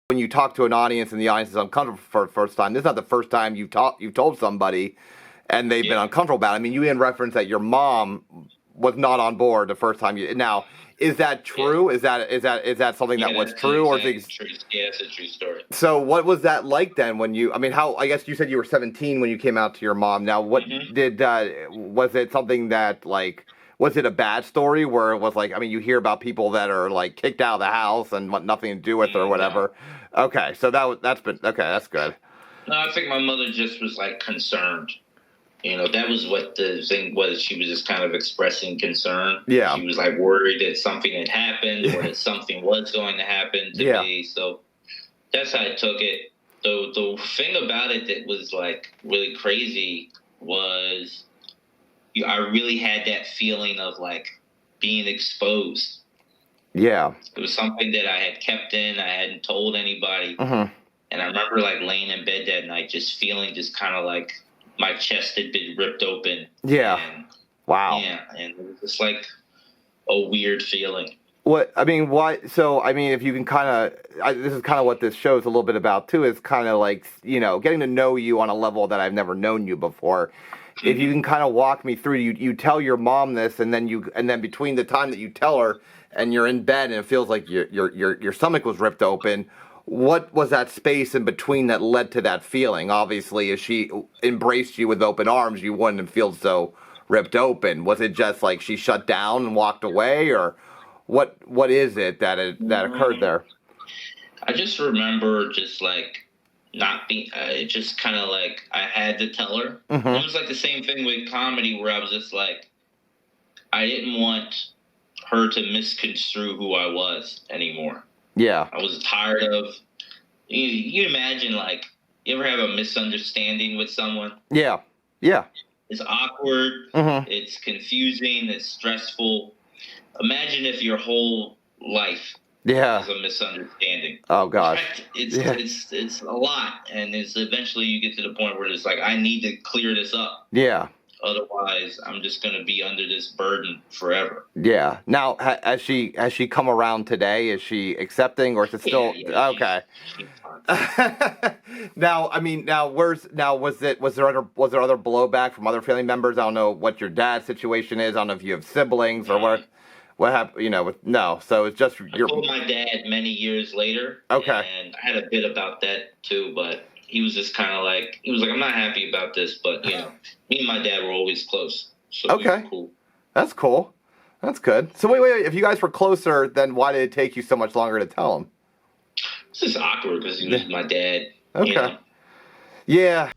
when you talk to an audience and the audience is uncomfortable for the first time, this is not the first time you've told somebody and they've been uncomfortable about it. I mean, you even referenced that your mom was not on board the first time you. Now, is that true? Is that something that was true, or is it? True. Yeah, it's a true story. So, what was that like then? When you, I mean, how? I guess you said you were 17 when you came out to your mom. Now, what did? Was it something that like? Was it a bad story where it was like? I mean, you hear about people that are like kicked out of the house and want nothing to do with or whatever. No. Okay, so that's been okay. That's good. No, I think my mother just was like concerned. That was what the thing was. She was just kind of expressing concern. Yeah. She was like worried that something had happened or that something was going to happen to me. So that's how I took it. The thing about it that was like really crazy was I really had that feeling of like being exposed. Yeah. It was something that I had kept in. I hadn't told anybody. Mm-hmm. And I remember like laying in bed that night just feeling just kind of like my chest had been ripped open. Yeah. And, wow. Yeah, and it was just like a weird feeling. What I mean, why? So I mean, if you can kind of, this is kind of what this show is a little bit about too. Is kind of like getting to know you on a level that I've never known you before. Mm-hmm. If you can kind of walk me through, you tell your mom this, and then between the time that you tell her and you're in bed and it feels like your stomach was ripped open. What was that space in between that led to that feeling? Obviously, if she embraced you with open arms, you wouldn't have feel so ripped open. Was it just like she shut down and walked away, or what is it that occurred there? I just remember just like not being, just kind of like I had to tell her. Mm-hmm. It was like the same thing with comedy where I was just like, I didn't want her to misconstrue who I was anymore. Yeah. I was tired of, you imagine like, you ever have a misunderstanding with someone? Yeah. Yeah. It's awkward. Mm-hmm. It's confusing. It's stressful. Imagine if your whole life is a misunderstanding. Oh gosh. It's a lot, and it's eventually you get to the point where it's like I need to clear this up. Yeah. Otherwise, I'm just going to be under this burden forever. Yeah. Now, has she come around today? Is she accepting, or is it still okay? Now, I mean, was there other blowback from other family members? I don't know what your dad's situation is. I don't know if you have siblings or what happened. No. So it's just I told my dad many years later. Okay. And I had a bit about that too, but he was just kind of like, I'm not happy about this, but me and my dad were always close. So okay. We were cool. That's cool. That's good. So wait. If you guys were closer, then why did it take you so much longer to tell him? It's just awkward because he was my dad. Okay. Yeah.